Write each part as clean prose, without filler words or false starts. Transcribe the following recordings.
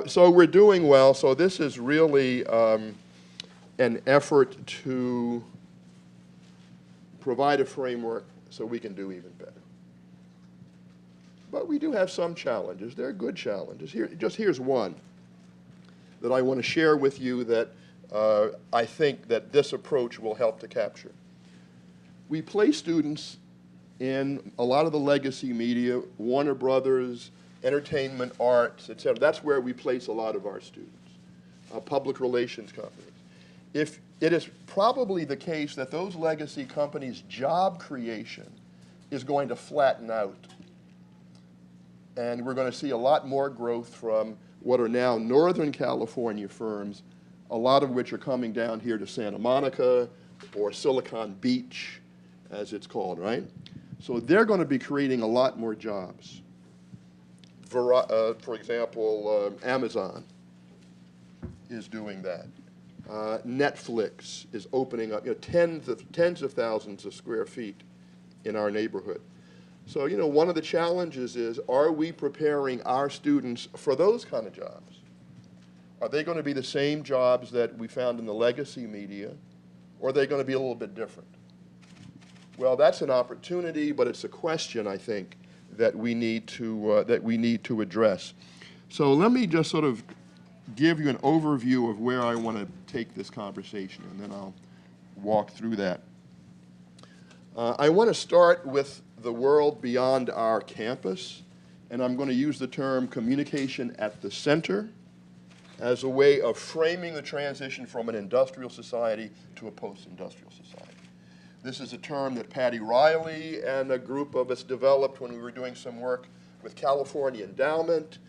So we're doing well. So this is really an effort to provide a framework so we can do even better. But we do have some challenges. They're good challenges. Here's one that I want to share with you that I think that this approach will help to capture. We place students in a lot of the legacy media, Warner Brothers, entertainment, arts, et cetera. That's where we place a lot of our students, public relations companies. If it is probably the case that those legacy companies' job creation is going to flatten out, and we're going to see a lot more growth from what are now Northern California firms, a lot of which are coming down here to Santa Monica or Silicon Beach, as it's called, right? So they're going to be creating a lot more jobs. For example, Amazon is doing that. Netflix is opening up, tens of thousands of square feet in our neighborhood. So, one of the challenges is, are we preparing our students for those kind of jobs? Are they going to be the same jobs that we found in the legacy media, or are they going to be a little bit different? Well, that's an opportunity, but it's a question, I think, that we need to address. So let me just sort of give you an overview of where I want to take this conversation, and then I'll walk through that. I want to start with the world beyond our campus, and I'm going to use the term communication at the center as a way of framing the transition from an industrial society to a post-industrial society. This is a term that Patty Riley and a group of us developed when we were doing some work with California Endowment.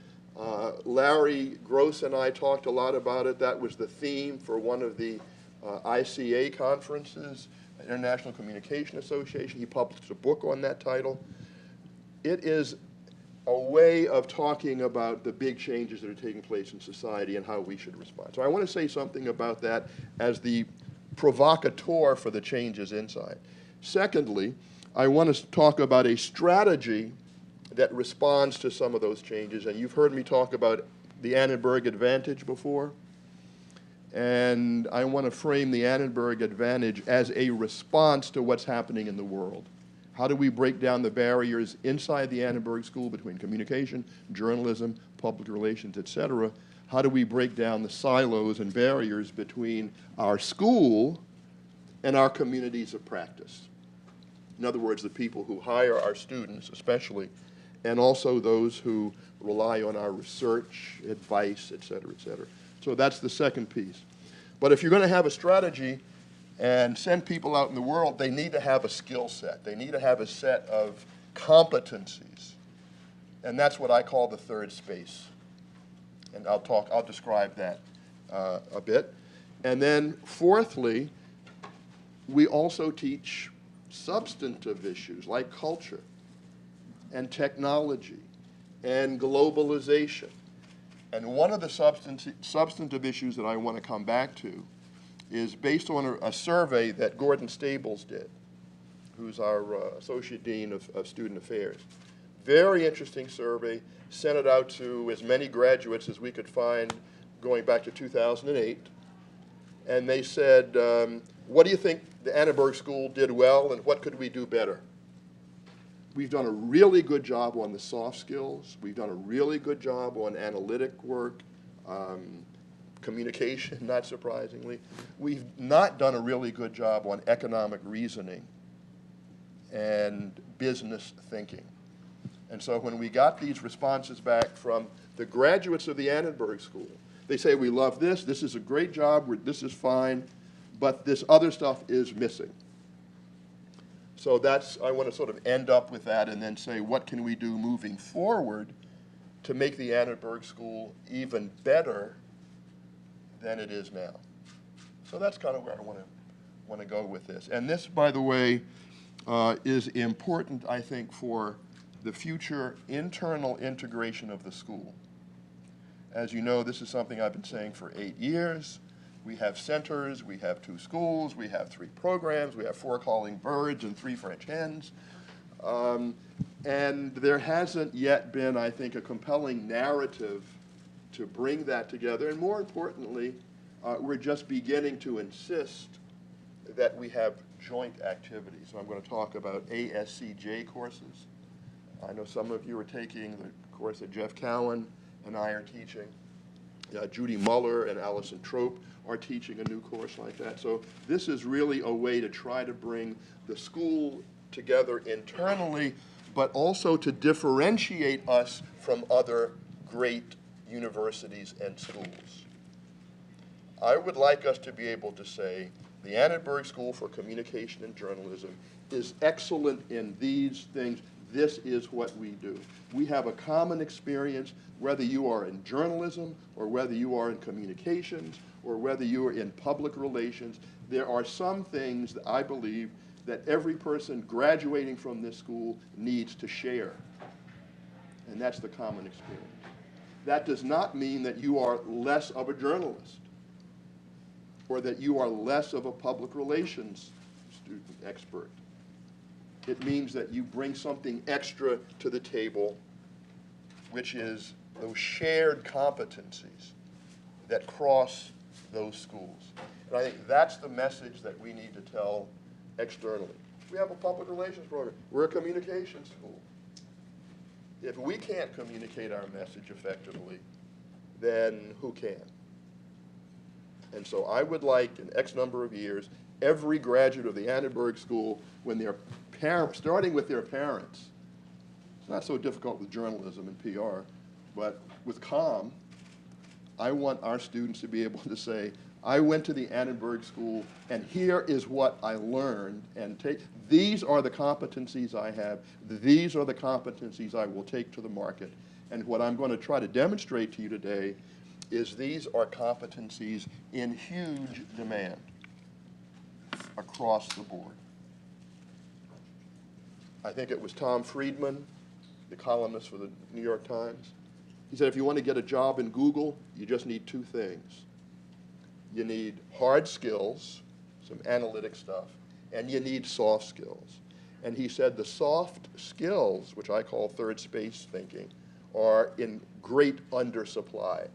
Larry Gross and I talked a lot about it. That was the theme for one of the ICA conferences, International Communication Association. He published a book on that title. It is a way of talking about the big changes that are taking place in society and how we should respond. So I want to say something about that as the provocateur for the changes inside. Secondly, I want to talk about a strategy that responds to some of those changes. And you've heard me talk about the Annenberg Advantage before. And I want to frame the Annenberg Advantage as a response to what's happening in the world. How do we break down the barriers inside the Annenberg School between communication, journalism, public relations, et cetera? How do we break down the silos and barriers between our school and our communities of practice? In other words, the people who hire our students especially, and also those who rely on our research, advice, et cetera, et cetera. So that's the second piece. But if you're going to have a strategy and send people out in the world, they need to have a skill set. They need to have a set of competencies. And that's what I call the third space. And I'll describe that a bit. And then fourthly, we also teach substantive issues like culture and technology and globalization. And one of the substantive issues that I want to come back to is based on a survey that Gordon Stables did, who's our Associate Dean of Student Affairs. Very interesting survey, sent it out to as many graduates as we could find going back to 2008. And they said, what do you think the Annenberg School did well and what could we do better? We've done a really good job on the soft skills. We've done a really good job on analytic work, communication, not surprisingly. We've not done a really good job on economic reasoning and business thinking. And so when we got these responses back from the graduates of the Annenberg School, they say, we love this is a great job, this is fine, but this other stuff is missing. So I want to sort of end up with that and then say, what can we do moving forward to make the Annenberg School even better than it is now? So that's kind of where I want to go with this. And this, by the way, is important, I think, for the future internal integration of the school. As you know, this is something I've been saying for 8 years. We have centers, we have 2 schools, we have 3 programs, we have 4 calling birds and 3 French hens. And there hasn't yet been, I think, a compelling narrative to bring that together. And more importantly, we're just beginning to insist that we have joint activities. So I'm going to talk about ASCJ courses. I know some of you are taking the course that Jeff Cowan and I are teaching. Judy Muller and Allison Trope are teaching a new course like that. So this is really a way to try to bring the school together internally, but also to differentiate us from other great universities and schools. I would like us to be able to say the Annenberg School for Communication and Journalism is excellent in these things. This is what we do. We have a common experience, whether you are in journalism or whether you are in communications or whether you are in public relations. There are some things that I believe that every person graduating from this school needs to share. And that's the common experience. That does not mean that you are less of a journalist or that you are less of a public relations student expert. It means that you bring something extra to the table, which is those shared competencies that cross those schools. And I think that's the message that we need to tell externally. We have a public relations program. We're a communications school. If we can't communicate our message effectively, then who can? And so I would like, in X number of years, every graduate of the Annenberg School, when they're starting with their parents, it's not so difficult with journalism and PR, but with comm, I want our students to be able to say, I went to the Annenberg School, and here is what I learned, and these are the competencies I have, these are the competencies I will take to the market. And what I'm going to try to demonstrate to you today is these are competencies in huge demand across the board. I think it was Tom Friedman, the columnist for the New York Times. He said, if you want to get a job in Google, you just need two things. You need hard skills, some analytic stuff, and you need soft skills. And he said the soft skills, which I call third space thinking, are in great undersupply.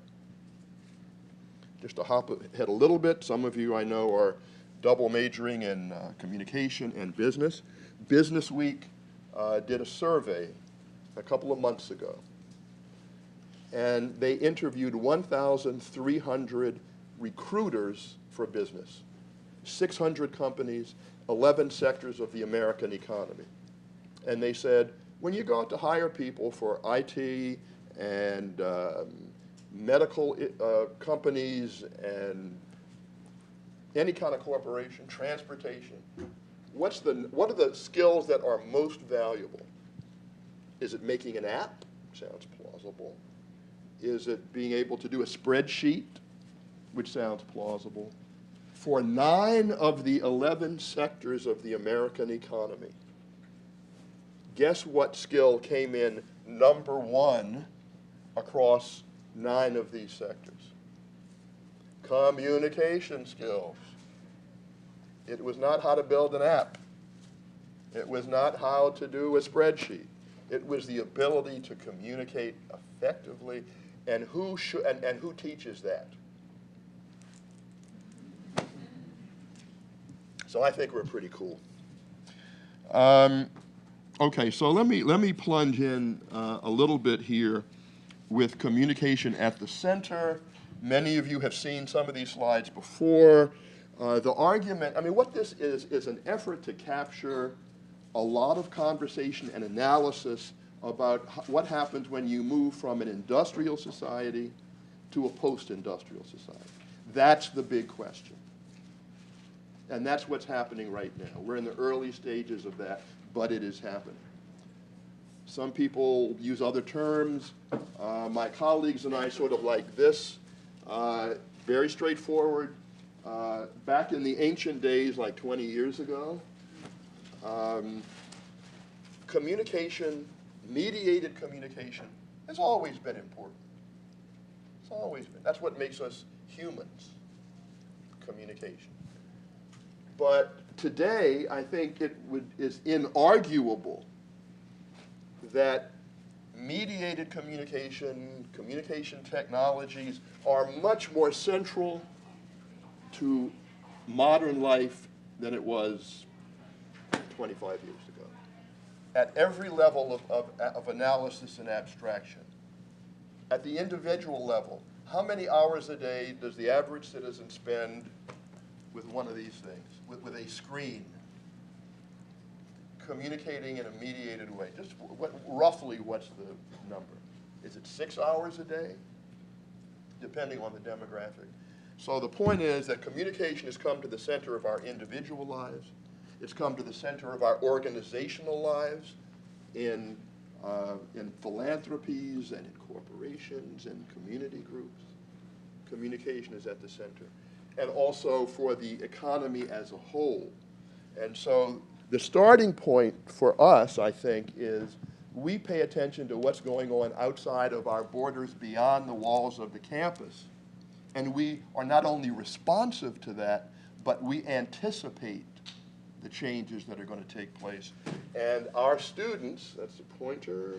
Just to hop ahead a little bit, some of you I know are double majoring in communication and business. Business Week did a survey a couple of months ago, and they interviewed 1,300 recruiters for business, 600 companies, 11 sectors of the American economy. And they said, when you go out to hire people for IT and medical companies and any kind of corporation, transportation, what are the skills that are most valuable? Is it making an app? Sounds plausible. Is it being able to do a spreadsheet? Which sounds plausible. For 9 of the 11 sectors of the American economy, guess what skill came in number 1 across 9 of these sectors? Communication skills. It was not how to build an app. It was not how to do a spreadsheet. It was the ability to communicate effectively, and who teaches that? So I think we're pretty cool. Okay, so let me plunge in a little bit here with communication at the center. Many of you have seen some of these slides before. The argument, I mean, what this is an effort to capture a lot of conversation and analysis about what happens when you move from an industrial society to a post-industrial society. That's the big question. And that's what's happening right now. We're in the early stages of that, but it is happening. Some people use other terms. My colleagues and I sort of like this. Very straightforward. Back in the ancient days, like 20 years ago, communication, mediated communication, has always been important. It's always been. That's what makes us humans, communication. But today, I think it is inarguable that mediated communication, communication technologies are much more central to modern life than it was 25 years ago. At every level of analysis and abstraction. At the individual level, how many hours a day does the average citizen spend with one of these things, with a screen, communicating in a mediated way? Just roughly, what's the number? Is it 6 hours a day? Depending on the demographic. So the point is that communication has come to the center of our individual lives. It's come to the center of our organizational lives in philanthropies and in corporations and community groups. Communication is at the center. And also for the economy as a whole. And so the starting point for us, I think, is we pay attention to what's going on outside of our borders, beyond the walls of the campus. And we are not only responsive to that, but we anticipate the changes that are going to take place. And our students, that's the pointer,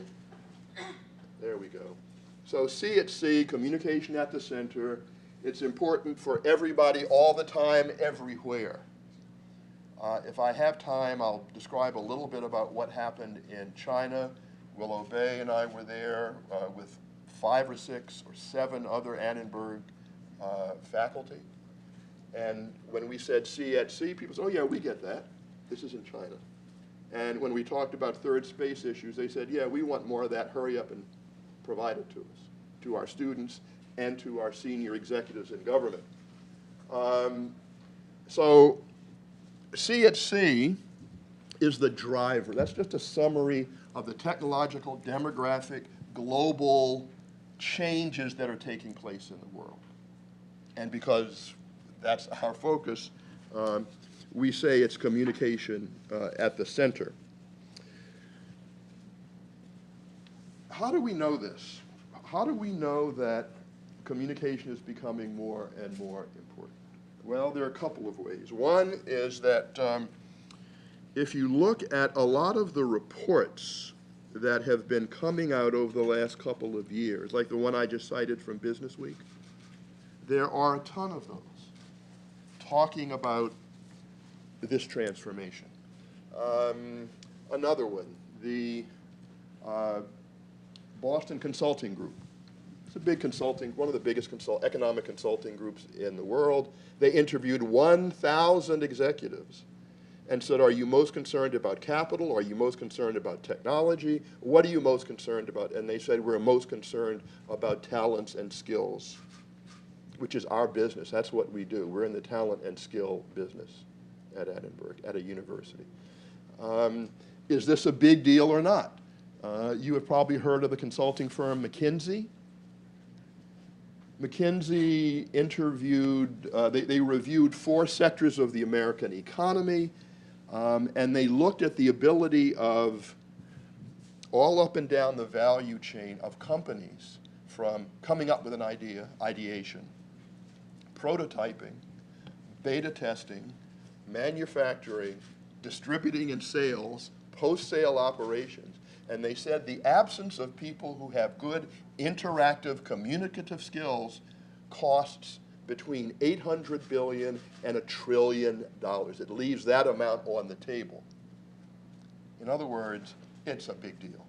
there we go. So C at C, communication at the center. It's important for everybody all the time, everywhere. If I have time, I'll describe a little bit about what happened in China. Willow Bay and I were there with 5 or 6 or 7 other Annenberg faculty. And when we said C at C, people said, oh yeah, we get that. This is in China. And when we talked about third space issues, they said, yeah, we want more of that. Hurry up and provide it to us, to our students and to our senior executives in government. So C at C is the driver. That's just a summary of the technological, demographic, global changes that are taking place in the world. And because that's our focus, we say it's communication at the center. How do we know this? How do we know that communication is becoming more and more important? Well, there are a couple of ways. One is that if you look at a lot of the reports that have been coming out over the last couple of years, like the one I just cited from Business Week, there are a ton of those talking about this transformation. Another one, the Boston Consulting Group. It's a big consulting, one of the biggest economic consulting groups in the world. They interviewed 1,000 executives and said, are you most concerned about capital? Are you most concerned about technology? What are you most concerned about? And they said, we're most concerned about talents and skills, which is our business. That's what we do. We're in the talent and skill business at Annenberg, at a university. Is this a big deal or not? You have probably heard of the consulting firm McKinsey. McKinsey interviewed, they reviewed 4 sectors of the American economy, and they looked at the ability of all up and down the value chain of companies, from coming up with an idea, ideation, prototyping, beta testing, manufacturing, distributing and sales, post-sale operations. And they said the absence of people who have good interactive communicative skills costs between $800 billion and $1 trillion. It leaves that amount on the table. In other words, it's a big deal.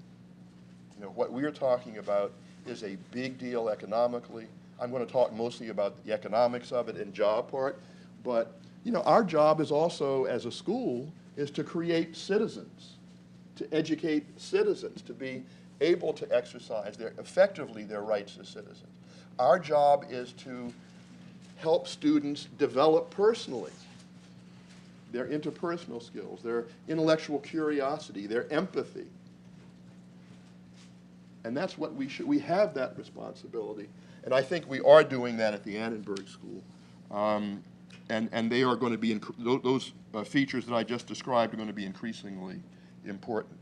You know, what we're talking about is a big deal economically. I'm going to talk mostly about the economics of it and job part, but you know, our job is also, as a school, is to create citizens, to educate citizens, to be able to exercise effectively their rights as citizens. Our job is to help students develop personally their interpersonal skills, their intellectual curiosity, their empathy. And that's what we have that responsibility. And I think we are doing that at the Annenberg School. And they are going to be, those features that I just described are going to be increasingly important.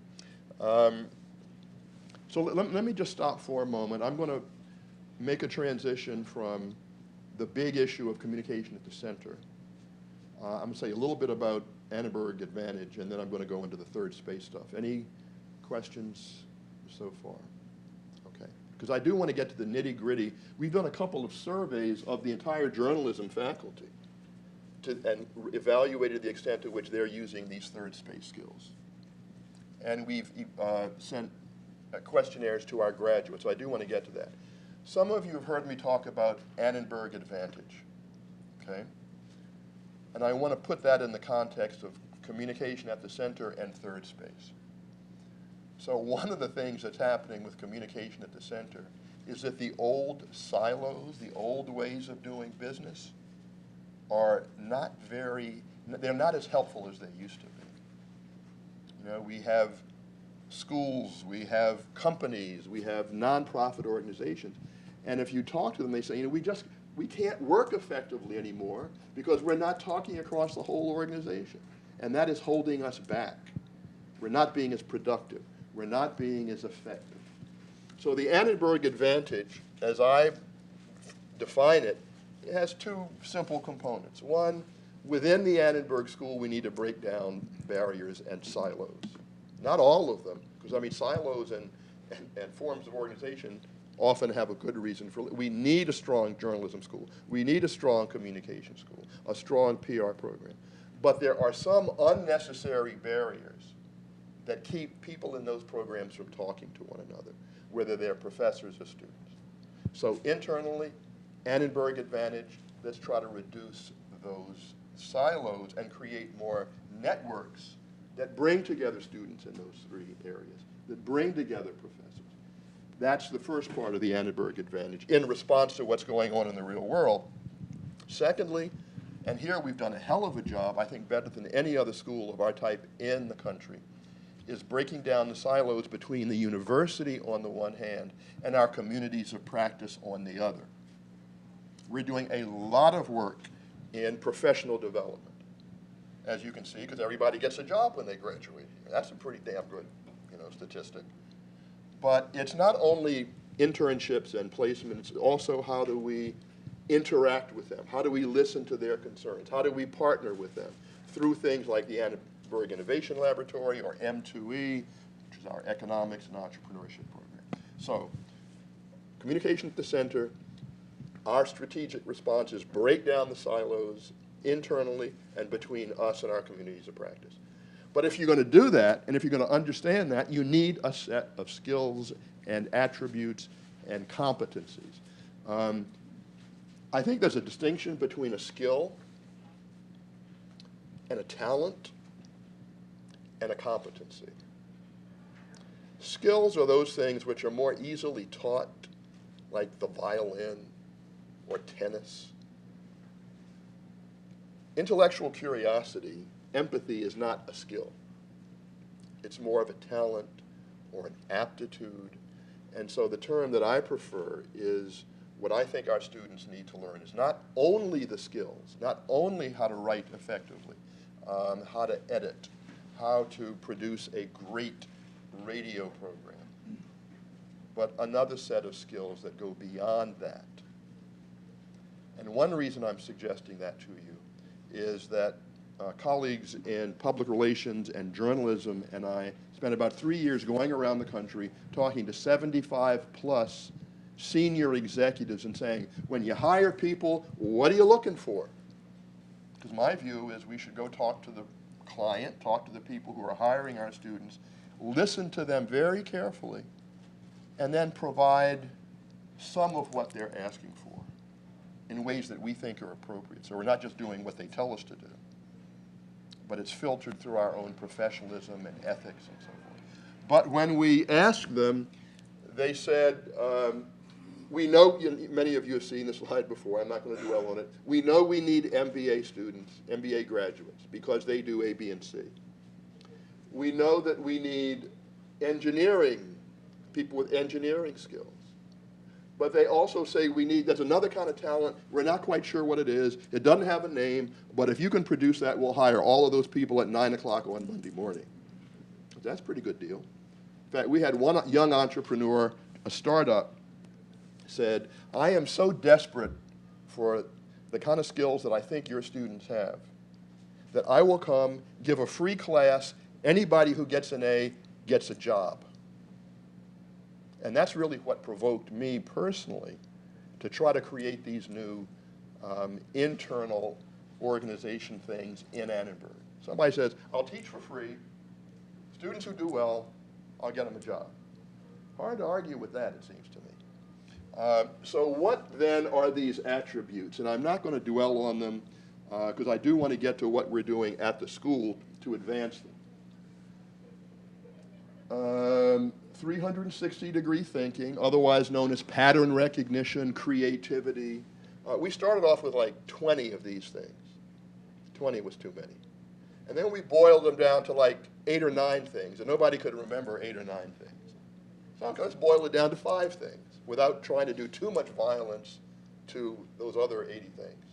So let me just stop for a moment. I'm going to make a transition from the big issue of communication at the center. I'm going to say a little bit about Annenberg Advantage, and then I'm going to go into the third space stuff. Any questions so far? because I do want to get to the nitty-gritty. We've done a couple of surveys of the entire journalism faculty and evaluated the extent to which they're using these third space skills. And we've sent questionnaires to our graduates, so I do want to get to that. Some of you have heard me talk about Annenberg Advantage, okay? And I want to put that in the context of communication at the center and third space. So one of the things that's happening with communication at the center is that the old silos, the old ways of doing business are not they're not as helpful as they used to be. You know, we have schools, we have companies, we have nonprofit organizations, and if you talk to them, they say, you know, we can't work effectively anymore because we're not talking across the whole organization, and that is holding us back. We're not being as productive. We're not being as effective. So the Annenberg Advantage, as I define it, it has two simple components. One, within the Annenberg School, we need to break down barriers and silos. Not all of them, because I mean silos and forms of organization often have a good reason for it. We need a strong journalism school. We need a strong communication school, a strong PR program. But there are some unnecessary barriers that keep people in those programs from talking to one another, whether they're professors or students. So internally, Annenberg Advantage, let's try to reduce those silos and create more networks that bring together students in those three areas, that bring together professors. That's the first part of the Annenberg Advantage in response to what's going on in the real world. Secondly, and here we've done a hell of a job, I think better than any other school of our type in the country, is breaking down the silos between the university on the one hand and our communities of practice on the other. We're doing a lot of work in professional development, as you can see, because everybody gets a job when they graduate. That's a pretty damn good, you know, statistic. But it's not only internships and placements, it's also how do we interact with them? How do we listen to their concerns? How do we partner with them through things like the Annenberg Innovation Laboratory or M2E, which is our economics and entrepreneurship program. So, communication at the center. Our strategic response is break down the silos internally and between us and our communities of practice. But if you're going to do that, and if you're going to understand that, you need a set of skills and attributes and competencies. I think there's a distinction between a skill and a talent and a competency. Skills are those things which are more easily taught, like the violin or tennis. Intellectual curiosity, empathy, is not a skill. It's more of a talent or an aptitude. And so the term that I prefer is what I think our students need to learn is not only the skills, not only how to write effectively, how to edit, how to produce a great radio program, but another set of skills that go beyond that. And one reason I'm suggesting that to you is that colleagues in public relations and journalism and I spent about 3 years going around the country talking to 75 plus senior executives and saying, when you hire people, what are you looking for? Because my view is we should go talk to the client, talk to the people who are hiring our students, listen to them very carefully, and then provide some of what they're asking for in ways that we think are appropriate. So we're not just doing what they tell us to do, but it's filtered through our own professionalism and ethics and so forth. But when we asked them, they said, we know, many of you have seen this slide before, I'm not going to dwell on it. We know we need MBA students, MBA graduates, because they do A, B, and C. We know that we need engineering, people with engineering skills. But they also say we need, there's another kind of talent, we're not quite sure what it is, it doesn't have a name, but if you can produce that, we'll hire all of those people at 9 o'clock on Monday morning. That's a pretty good deal. In fact, we had one young entrepreneur, a startup, said, I am so desperate for the kind of skills that I think your students have, that I will come, give a free class, anybody who gets an A gets a job. And that's really what provoked me personally to try to create these new internal organization things in Annenberg. Somebody says, I'll teach for free. Students who do well, I'll get them a job. Hard to argue with that, it seems to me. So what then are these attributes? And I'm not going to dwell on them because I do want to get to what we're doing at the school to advance them. 360-degree thinking, otherwise known as pattern recognition, creativity. We started off with like 20 of these things. 20 was too many. And then we boiled them down to like 8 or 9 things, and nobody could remember 8 or 9 things. So okay, let's boil it down to 5 things without trying to do too much violence to those other 80 things.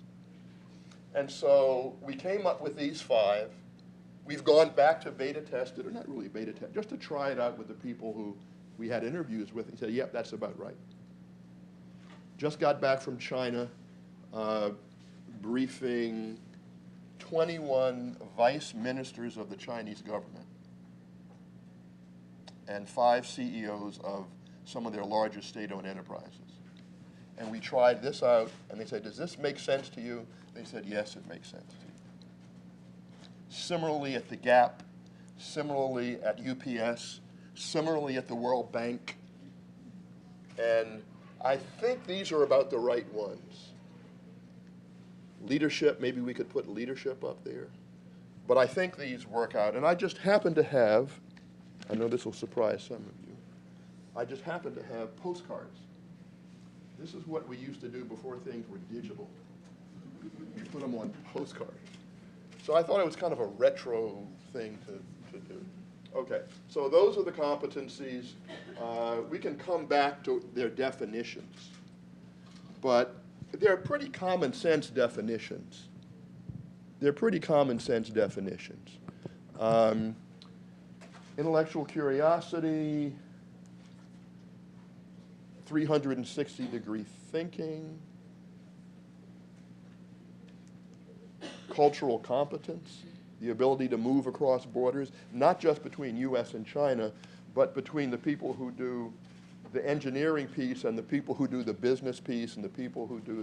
And so we came up with these 5. We've gone back to beta tested, or not really beta test, just to try it out with the people who we had interviews with and said, yep, that's about right. Just got back from China, briefing 21 vice ministers of the Chinese government and 5 CEOs of some of their largest state-owned enterprises. And we tried this out, and they said, does this make sense to you? They said, yes, it makes sense to you. Similarly at the Gap, similarly at UPS, similarly at the World Bank. And I think these are about the right ones. Leadership, maybe we could put leadership up there. But I think these work out. And I just happen to have, I know this will surprise some of you, I just happen to have postcards. This is what we used to do before things were digital. We put them on postcards. So I thought it was kind of a retro thing to do. Okay, so those are the competencies. We can come back to their definitions. But they're pretty common sense definitions. They're pretty common sense definitions. Intellectual curiosity, 360-degree thinking, cultural competence, the ability to move across borders, not just between US and China, but between the people who do the engineering piece and the people who do the business piece and the people who do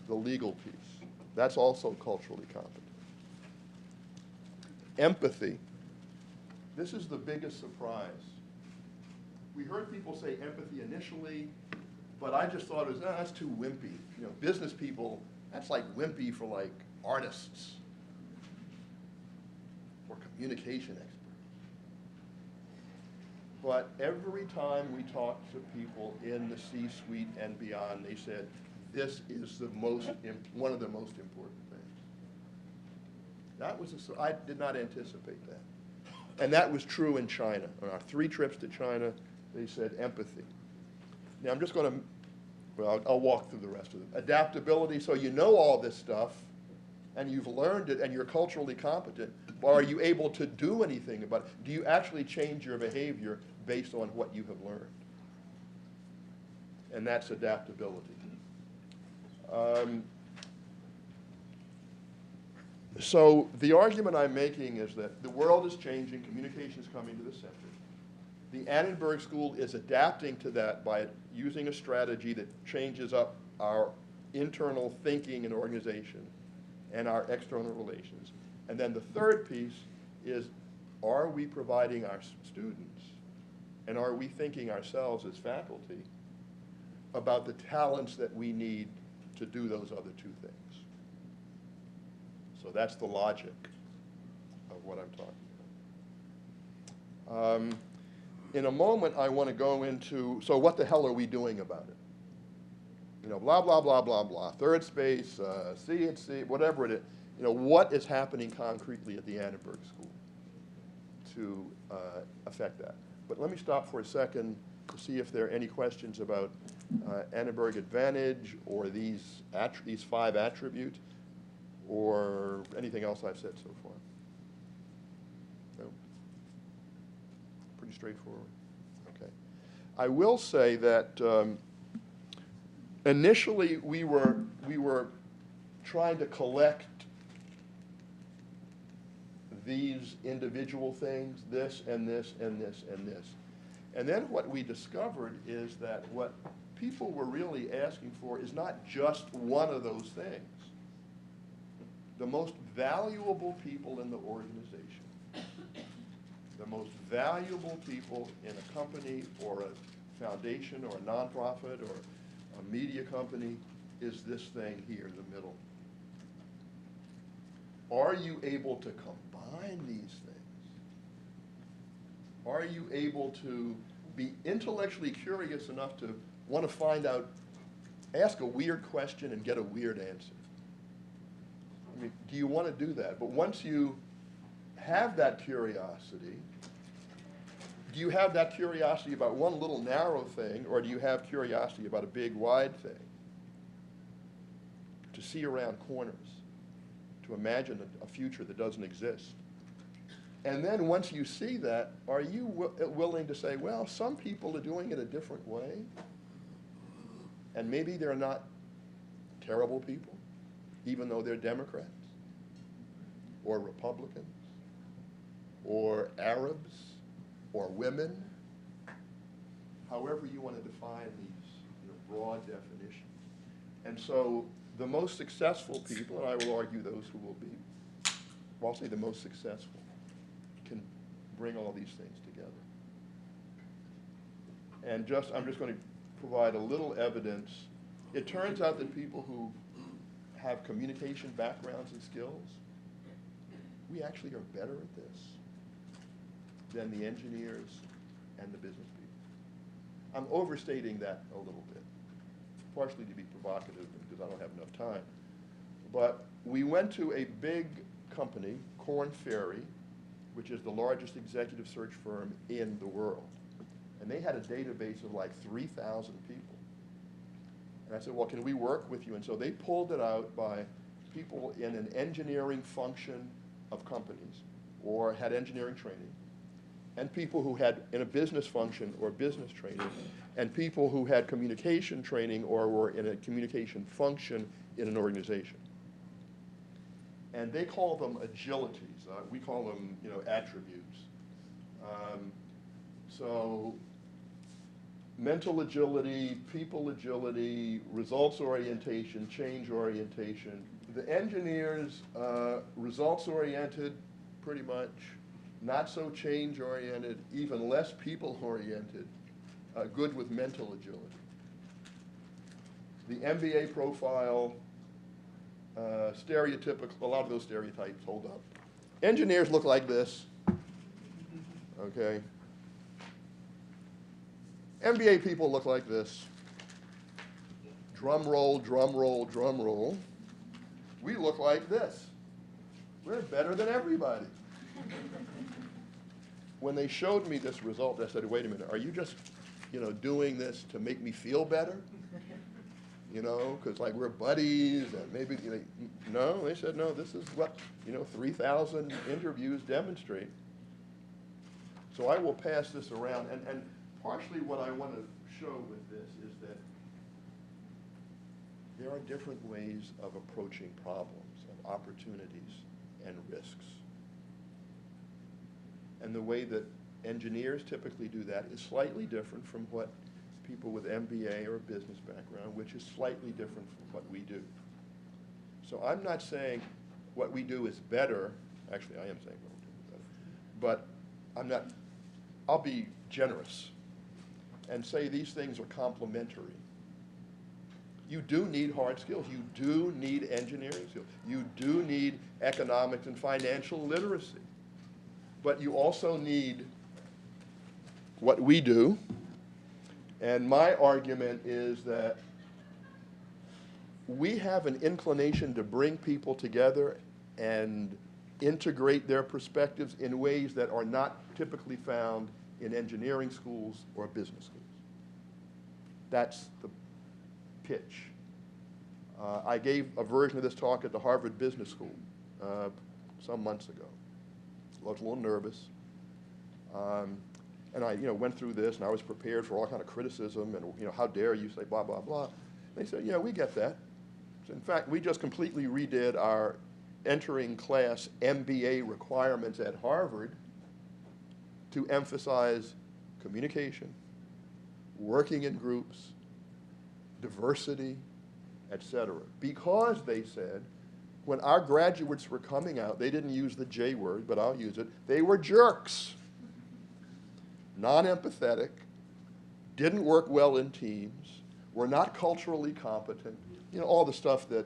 the legal piece. That's also culturally competent. Empathy. This is the biggest surprise. We heard people say empathy initially, but I just thought it was, that's too wimpy. You know, business people, that's like wimpy for like artists or communication experts. But every time we talked to people in the C-suite and beyond, they said, this is one of the most important things. That was, I did not anticipate that. And that was true in China. On our 3 trips to China, they said empathy. Now I'm just going to, well, I'll walk through the rest of it. Adaptability, so you know all this stuff, and you've learned it, and you're culturally competent, but are you able to do anything about it? Do you actually change your behavior based on what you have learned? And that's adaptability. So the argument I'm making is that the world is changing, communication is coming to the center. The Annenberg School is adapting to that by using a strategy that changes up our internal thinking and organization and our external relations. And then the third piece is, are we providing our students, and are we thinking ourselves as faculty about the talents that we need to do those other 2 things? So that's the logic of what I'm talking about. In a moment, I want to go into, so what the hell are we doing about it? You know, blah, blah, blah, blah, blah. Third space, C at C, whatever it is. You know, what is happening concretely at the Annenberg School to affect that? But let me stop for a second to see if there are any questions about Annenberg Advantage or these 5 attributes or anything else I've said so far. No? Pretty straightforward. Okay. I will say that initially we were trying to collect these individual things, this and this and this and this. And then what we discovered is that what people were really asking for is not just one of those things. The most valuable people in the organization, the most valuable people in a company or a foundation or a nonprofit or a media company is this thing here in the middle. Are you able to combine these things? Are you able to be intellectually curious enough to want to find out, ask a weird question and get a weird answer? I mean, do you want to do that? But once you have that curiosity, do you have that curiosity about one little narrow thing, or do you have curiosity about a big, wide thing? To see around corners, to imagine a future that doesn't exist. And then once you see that, are you willing to say, well, some people are doing it a different way, and maybe they're not terrible people, even though they're Democrats, or Republicans, or Arabs, or women, however you want to define these broad definitions. And so the most successful people, and I will argue those who will be, well, I'll say the most successful, can bring all these things together. And I'm just going to provide a little evidence. It turns out that people who have communication backgrounds and skills, we actually are better at this than the engineers and the business people. I'm overstating that a little bit, partially to be provocative because I don't have enough time. But we went to a big company, Korn Ferry, which is the largest executive search firm in the world. And they had a database of like 3,000 people. And I said, well, can we work with you? And so they pulled it out by people in an engineering function of companies or had engineering training, and people who had in a business function or business training, and people who had communication training or were in a communication function in an organization. And they call them agilities. We call them, attributes. So mental agility, people agility, results orientation, change orientation. The engineers, results oriented, pretty much, not so change oriented, even less people oriented, good with mental agility. The MBA profile, stereotypical, a lot of those stereotypes hold up. Engineers look like this, okay? MBA people look like this. Drum roll, drum roll, drum roll. We look like this. We're better than everybody. When they showed me this result, I said, wait a minute, are you just, doing this to make me feel better? Because like we're buddies and maybe, no, they said, no, this is what, 3,000 interviews demonstrate. So I will pass this around. And partially what I want to show with this is that there are different ways of approaching problems, of opportunities and risks. And the way that engineers typically do that is slightly different from what people with MBA or business background, which is slightly different from what we do. So I'm not saying what we do is better. Actually, I am saying what we do is better. But I'll be generous and say these things are complementary. You do need hard skills. You do need engineering skills. You do need economics and financial literacy. But you also need what we do. And my argument is that we have an inclination to bring people together and integrate their perspectives in ways that are not typically found in engineering schools or business schools. That's the pitch. I gave a version of this talk at the Harvard Business School some months ago. I was a little nervous. And I, went through this, and I was prepared for all kind of criticism, and, how dare you say blah, blah, blah. They said, yeah, we get that. So in fact, we just completely redid our entering class MBA requirements at Harvard to emphasize communication, working in groups, diversity, etc. Because they said, when our graduates were coming out, they didn't use the J word, but I'll use it, they were jerks, non-empathetic, didn't work well in teams, were not culturally competent, you know, all the stuff that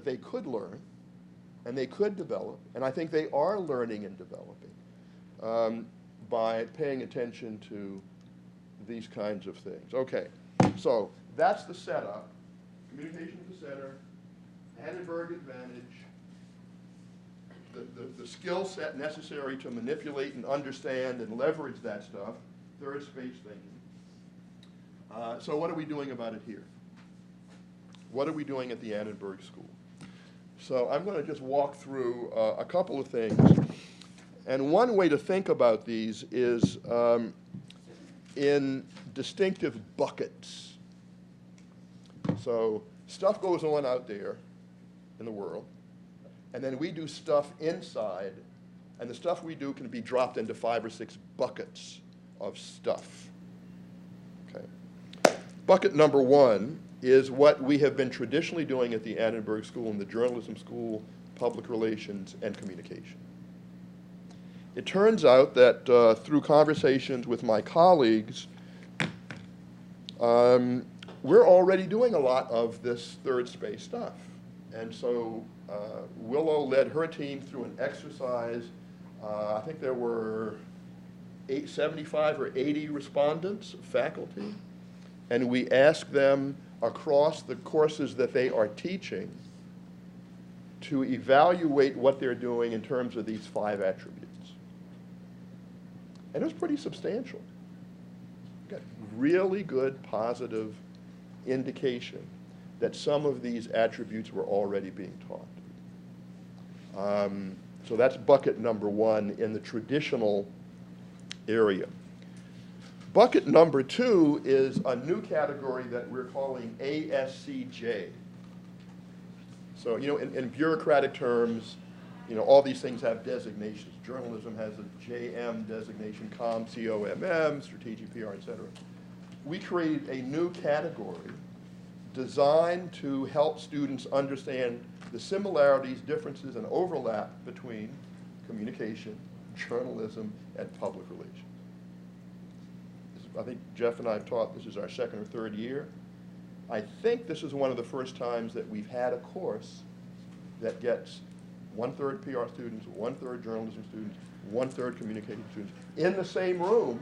they could learn and they could develop, and I think they are learning and developing by paying attention to these kinds of things. Okay, so that's the setup. Communication at the center, Annenberg Advantage, the skill set necessary to manipulate and understand and leverage that stuff, third space thinking. So what are we doing about it here? What are we doing at the Annenberg School? So I'm going to just walk through a couple of things. And one way to think about these is in distinctive buckets. So stuff goes on out there in the world, and then we do stuff inside, and the stuff we do can be dropped into 5 or 6 buckets of stuff. Okay. Bucket number 1 is what we have been traditionally doing at the Annenberg School and the Journalism School, Public Relations, and Communication. It turns out that through conversations with my colleagues, we're already doing a lot of this third space stuff. And so Willow led her team through an exercise. I think there were 75 or 80 respondents, faculty, and we asked them across the courses that they are teaching to evaluate what they're doing in terms of these 5 attributes. And it was pretty substantial. Got really good positive indication that some of these attributes were already being taught. So that's bucket number 1 in the traditional area. Bucket number 2 is a new category that we're calling ASCJ. So, you know, in bureaucratic terms, you know, all these things have designations. Journalism has a JM designation, COM, COMM, strategic PR, etc. We created a new category designed to help students understand the similarities, differences, and overlap between communication, journalism, and public relations. I think Jeff and I have taught, this is our 2nd or 3rd year. I think this is one of the first times that we've had a course that gets 1/3 PR students, 1/3 journalism students, 1/3 communication students in the same room,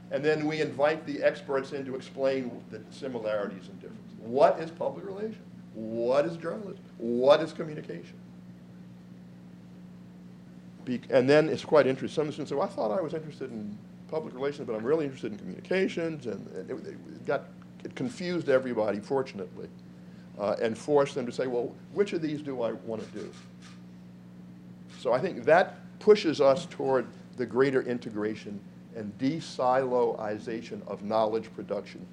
and then we invite the experts in to explain the similarities and differences. What is public relations? What is journalism? What is communication? And then it's quite interesting. Some students say, well, I thought I was interested in public relations, but I'm really interested in communications, and it confused everybody, fortunately, and forced them to say, well, which of these do I want to do? So I think that pushes us toward the greater integration and de-siloization of knowledge production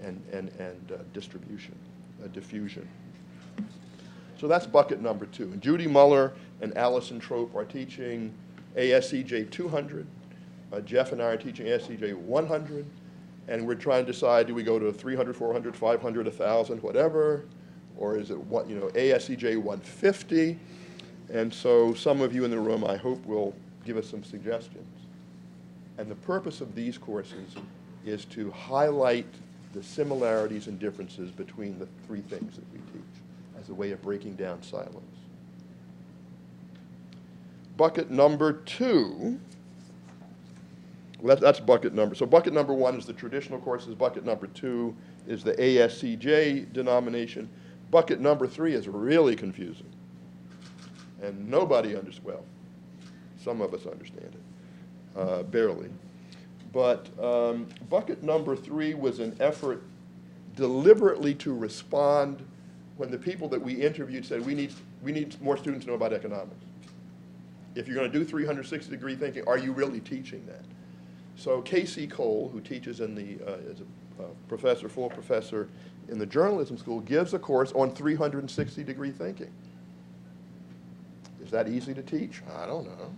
and distribution, diffusion. So that's bucket number 2. And Judy Muller and Allison Trope are teaching ASCJ 200. Jeff and I are teaching ASCJ 100. And we're trying to decide, do we go to 300, 400, 500, 1,000, whatever? Or is it, what, you know, ASCJ 150? And so some of you in the room, I hope, will give us some suggestions. And the purpose of these courses is to highlight the similarities and differences between the 3 things that we teach as a way of breaking down silos. Bucket number 2, well, that's bucket number. So bucket number 1 is the traditional courses. Bucket number 2 is the ASCJ denomination. Bucket number 3 is really confusing. And nobody understands, well, some of us understand it, barely. But bucket number 3 was an effort deliberately to respond when the people that we interviewed said, we need more students to know about economics. If you're going to do 360-degree thinking, are you really teaching that? So Casey Cole, who teaches in the, is a professor, full professor in the journalism school, gives a course on 360-degree thinking. Is that easy to teach? I don't know.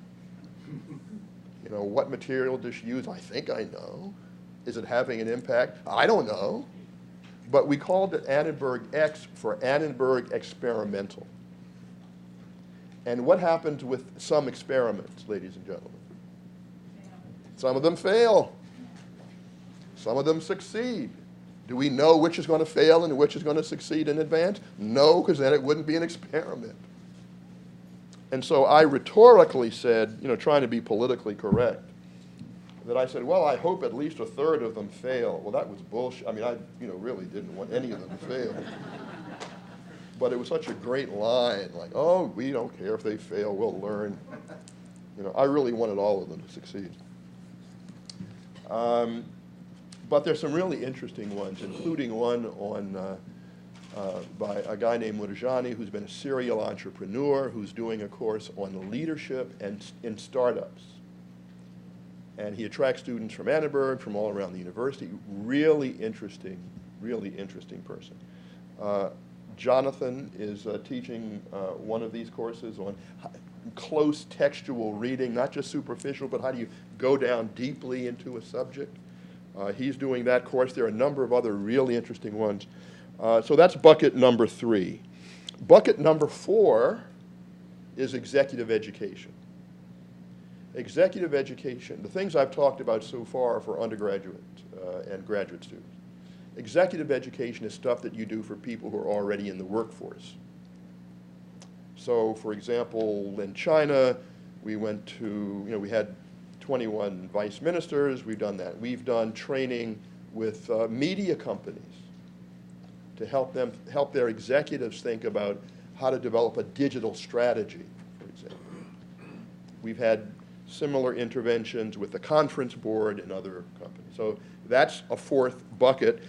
You know, what material does she use? I think I know. Is it having an impact? I don't know. But we called it Annenberg X for Annenberg Experimental. And what happens with some experiments, ladies and gentlemen? Some of them fail. Some of them succeed. Do we know which is going to fail and which is going to succeed in advance? No, because then it wouldn't be an experiment. And so I rhetorically said, you know, trying to be politically correct, that I said, well, I hope at least a third of them fail. Well, that was bullshit. I mean, I really didn't want any of them to fail. But it was such a great line, like, oh, we don't care if they fail, we'll learn. You know, I really wanted all of them to succeed. But there's some really interesting ones, including one on by a guy named Murjani, who's been a serial entrepreneur, who's doing a course on leadership and in startups. And he attracts students from Annenberg, from all around the university. Really interesting person. Jonathan is teaching one of these courses on close textual reading, not just superficial, but how do you go down deeply into a subject. He's doing that course. There are a number of other really interesting ones. So that's bucket number 3. Bucket number 4 is executive education. Executive education, the things I've talked about so far for undergraduate and graduate students. Executive education is stuff that you do for people who are already in the workforce. So, for example, in China, we went to, you know, we had 21 vice ministers. We've done that. We've done training with media companies to help their executives think about how to develop a digital strategy, for example. We've had similar interventions with the conference board and other companies. So that's a 4th bucket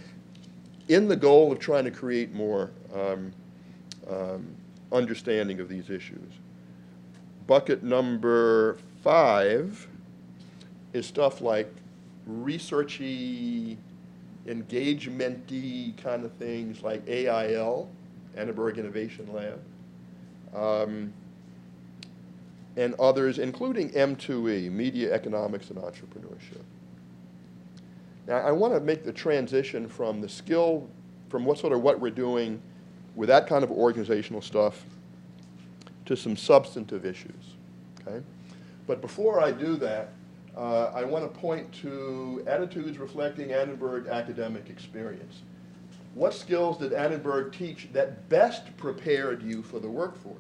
in the goal of trying to create more understanding of these issues. Bucket number 5 is stuff like researchy, engagement-y kind of things like AIL, Annenberg Innovation Lab, and others, including M2E, Media Economics and Entrepreneurship. Now, I want to make the transition from the skill, from what we're doing with that kind of organizational stuff to some substantive issues, okay? But before I do that, I want to point to attitudes reflecting Annenberg academic experience. What skills did Annenberg teach that best prepared you for the workforce?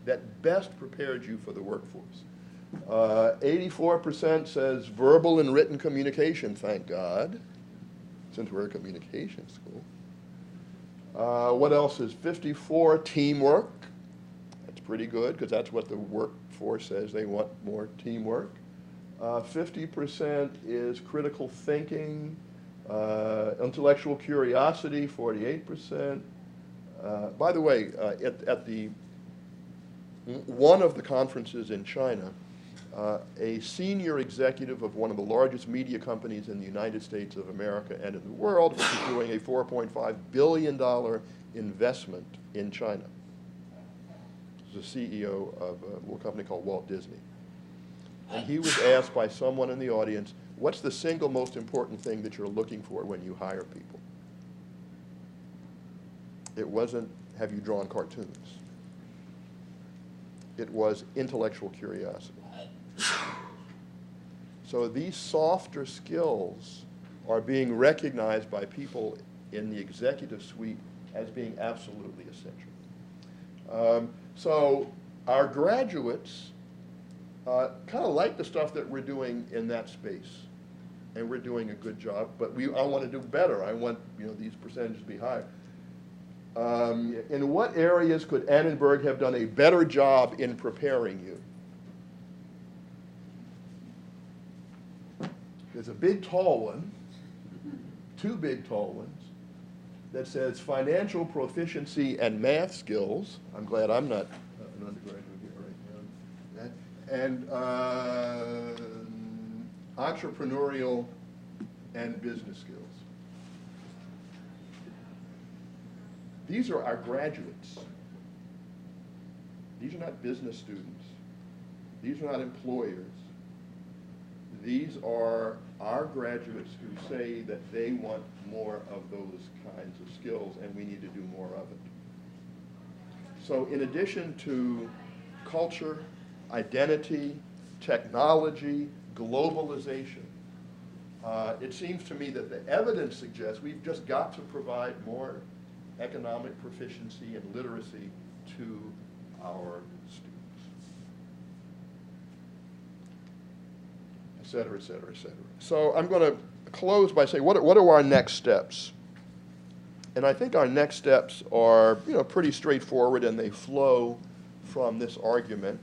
That best prepared you for the workforce. 84% says verbal and written communication, thank God, since we're a communication school. What else is 54? Teamwork. That's pretty good, because that's what the workforce says. They want more teamwork. 50% is critical thinking, intellectual curiosity, 48%. By the way, at one of the conferences in China, a senior executive of one of the largest media companies in the United States of America and in the world, which is doing a $4.5 billion investment in China. He's the CEO of a little company called Walt Disney. And he was asked by someone in the audience, what's the single most important thing that you're looking for when you hire people? It wasn't, have you drawn cartoons? It was intellectual curiosity. So these softer skills are being recognized by people in the executive suite as being absolutely essential. So our graduates kind of like the stuff that we're doing in that space, and we're doing a good job, but I want to do better. I want, you know, these percentages to be higher. In what areas could Annenberg have done a better job in preparing you? There's a big tall one, 2 big tall ones, that says financial proficiency and math skills. I'm glad I'm not an undergraduate here right now. And entrepreneurial and business skills. These are our graduates. These are not business students. These are not employers. these are our graduates who say that they want more of those kinds of skills, and we need to do more of it. So in addition to culture, identity, technology, globalization, it seems to me that the evidence suggests we've just got to provide more economic proficiency and literacy to our students, et cetera, et cetera, et cetera. So I'm going to close by saying, what are our next steps? And I think our next steps are, pretty straightforward, and they flow from this argument.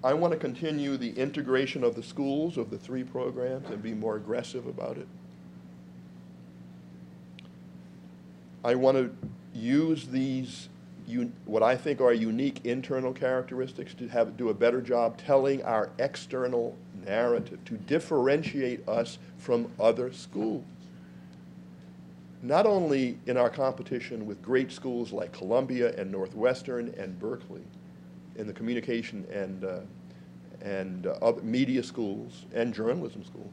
I want to continue the integration of the schools of the 3 programs and be more aggressive about it. I want to use these, what I think are unique internal characteristics to do a better job telling our external narrative, to differentiate us from other schools. Not only in our competition with great schools like Columbia and Northwestern and Berkeley, in the communication and other media schools and journalism schools,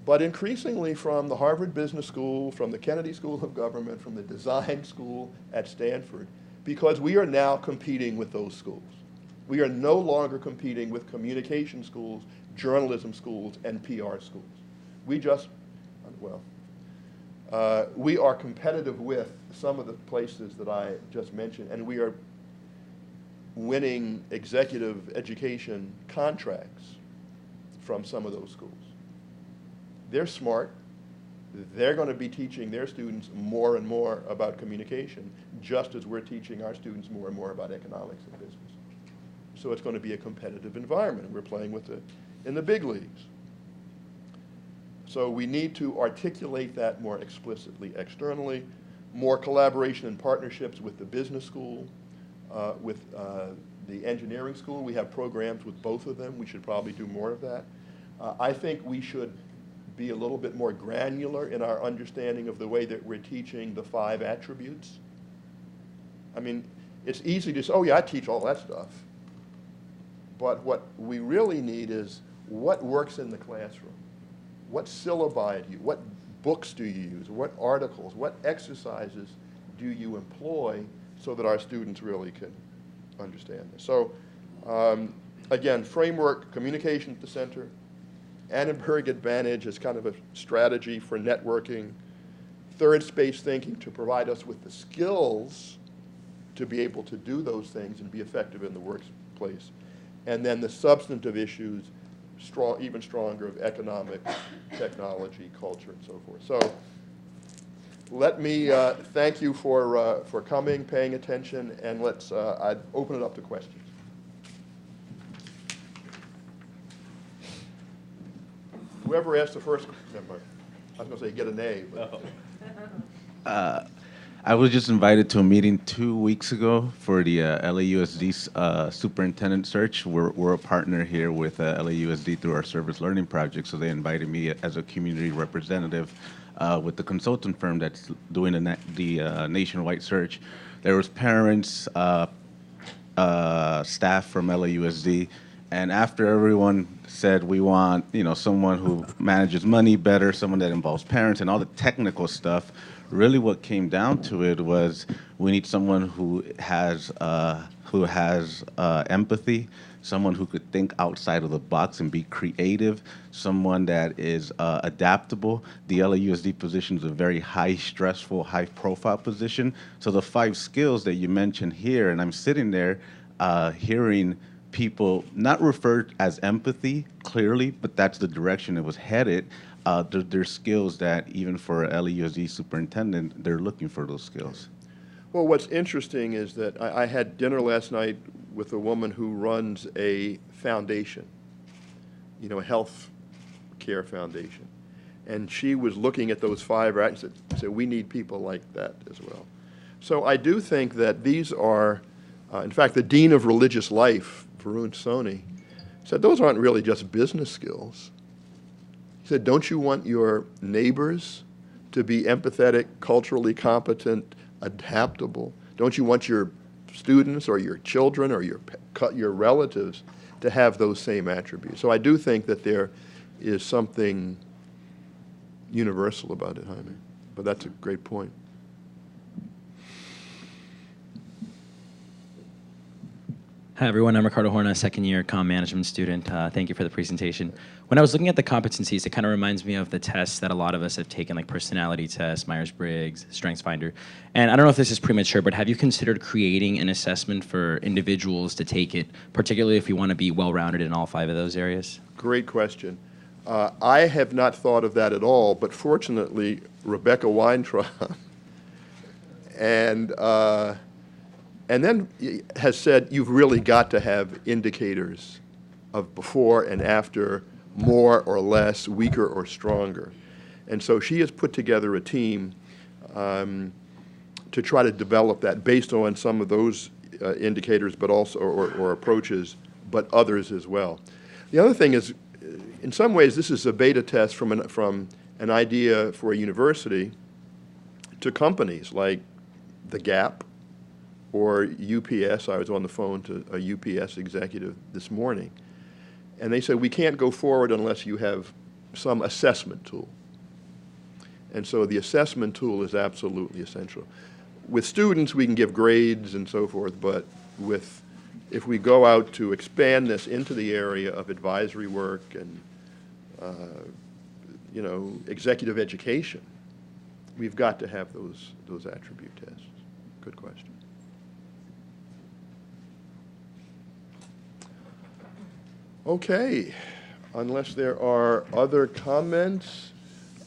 but increasingly from the Harvard Business School, from the Kennedy School of Government, from the design school at Stanford, because we are now competing with those schools. We are no longer competing with communication schools, journalism schools, and PR schools. We just, we are competitive with some of the places that I just mentioned, and we are winning executive education contracts from some of those schools. They're smart. They're going to be teaching their students more and more about communication, just as we're teaching our students more and more about economics and business. So it's going to be a competitive environment. We're playing with it in the big leagues. So we need to articulate that more explicitly externally, more collaboration and partnerships with the business school, with the engineering school. We have programs with both of them. We should probably do more of that. I think we should be a little bit more granular in our understanding of the way that we're teaching the 5 attributes. I mean, it's easy to say, oh yeah, I teach all that stuff. But what we really need is what works in the classroom. What syllabi do you, what books do you use, what articles, what exercises do you employ so that our students really can understand this. So again, framework, communication at the center, Annenberg Advantage is kind of a strategy for networking, third space thinking to provide us with the skills to be able to do those things and be effective in the workplace, and then the substantive issues, even stronger, of economics, technology, culture, and so forth. So let me thank you for coming, paying attention, and I'd open it up to questions. Whoever asked the first question, I was going to say get an A. But. I was just invited to a meeting 2 weeks ago for the LAUSD superintendent search. We're a partner here with LAUSD through our service learning project, so they invited me as a community representative with the consultant firm that's doing the nationwide search. There was parents, staff from LAUSD, and after everyone said we want, someone who manages money better, someone that involves parents and all the technical stuff, really what came down to it was we need someone who has empathy, someone who could think outside of the box and be creative, someone that is adaptable. The LAUSD position is a very high stressful, high profile position. So the 5 skills that you mentioned here, and I'm sitting there hearing people not referred as empathy clearly, but that's the direction it was headed. There's skills that even for a LAUSD superintendent, they're looking for those skills. Well, what's interesting is that I had dinner last night with a woman who runs a foundation, a health care foundation. And she was looking at those 5 and said, we need people like that as well. So I do think that these are, in fact, the Dean of Religious Life, Varun Soni, said those aren't really just business skills. He said, don't you want your neighbors to be empathetic, culturally competent, adaptable? Don't you want your students or your children or your relatives to have those same attributes. So I do think that there is something universal about it, Jaime. But that's a great point. Hi, everyone. I'm Ricardo Horna, second-year comm management student. Thank you for the presentation. When I was looking at the competencies, it kind of reminds me of the tests that a lot of us have taken, like personality tests, Myers-Briggs, StrengthsFinder. And I don't know if this is premature, but have you considered creating an assessment for individuals to take it, particularly if you want to be well-rounded in all 5 of those areas? Great question. I have not thought of that at all, but fortunately, Rebecca Weintraub and then has said you've really got to have indicators of before and after, more or less, weaker or stronger. And so she has put together a team to try to develop that based on some of those indicators, but also, or approaches, but others as well. The other thing is, in some ways, this is a beta test from an idea for a university to companies like the Gap, or UPS. I was on the phone to a UPS executive this morning, and they said, we can't go forward unless you have some assessment tool. And so the assessment tool is absolutely essential. With students, we can give grades and so forth, but if we go out to expand this into the area of advisory work and executive education, we've got to have those attribute tests. Good question. Okay, unless there are other comments,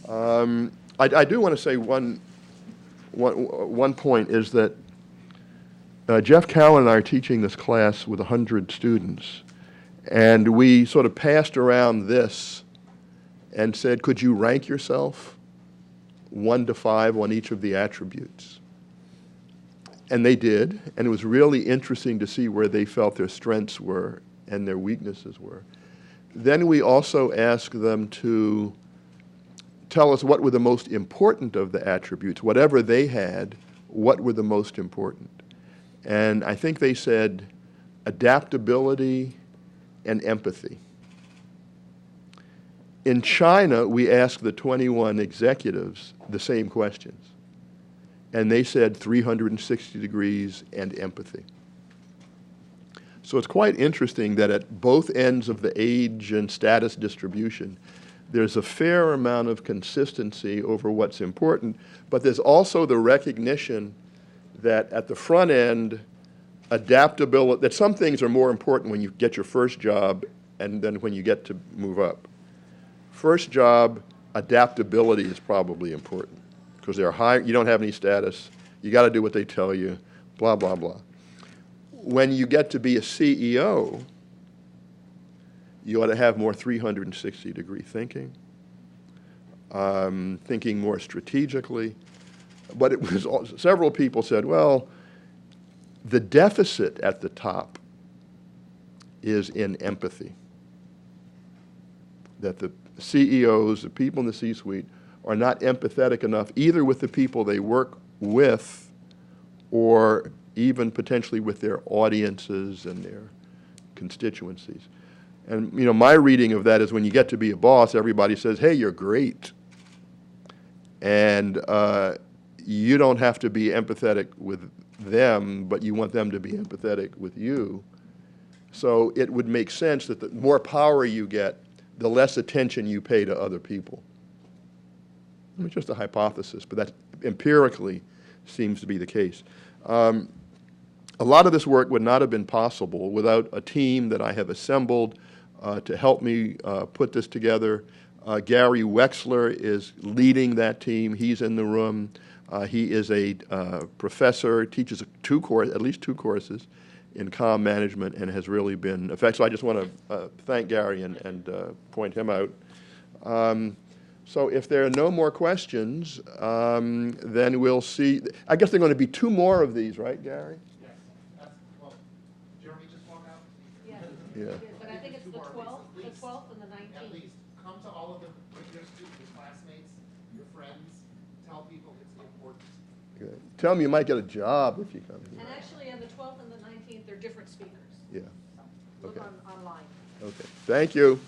I do want to say one point is that Jeff Cowan and I are teaching this class with 100 students, and we sort of passed around this and said, could you rank yourself 1 to 5 on each of the attributes? And they did, and it was really interesting to see where they felt their strengths were and their weaknesses were. Then we also asked them to tell us what were the most important of the attributes. Whatever they had, what were the most important? And I think they said adaptability and empathy. In China, we asked the 21 executives the same questions, and they said 360 degrees and empathy. So it's quite interesting that at both ends of the age and status distribution, there's a fair amount of consistency over what's important, but there's also the recognition that at the front end, adaptability, that some things are more important when you get your first job and then when you get to move up. First job, adaptability is probably important because they're high, you don't have any status, you got to do what they tell you, blah, blah, blah. When you get to be a CEO, you ought to have more 360-degree thinking, thinking more strategically. But it was several people said, well, the deficit at the top is in empathy. That the CEOs, the people in the C-suite, are not empathetic enough either with the people they work with or even potentially with their audiences and their constituencies. And my reading of that is when you get to be a boss, everybody says, hey, you're great. And you don't have to be empathetic with them, but you want them to be empathetic with you. So it would make sense that the more power you get, the less attention you pay to other people. It's just a hypothesis, but that empirically seems to be the case. A lot of this work would not have been possible without a team that I have assembled to help me put this together. Gary Wexler is leading that team. He's in the room. He is a professor, teaches at least two courses in comm management, and has really been effective. So I just want to thank Gary and point him out. So if there are no more questions, then we'll see. I guess there are going to be 2 more of these, right, Gary? Yes. Jeremy just walked out? Yeah. But I think it's the 12th and the 19th. At least, come to all of them, bring your students, your classmates, your friends, tell people it's important. Good. Tell them you might get a job if you come here. And actually, on the 12th and the 19th, they're different speakers. Yeah, Look Okay. online. okay. Thank you.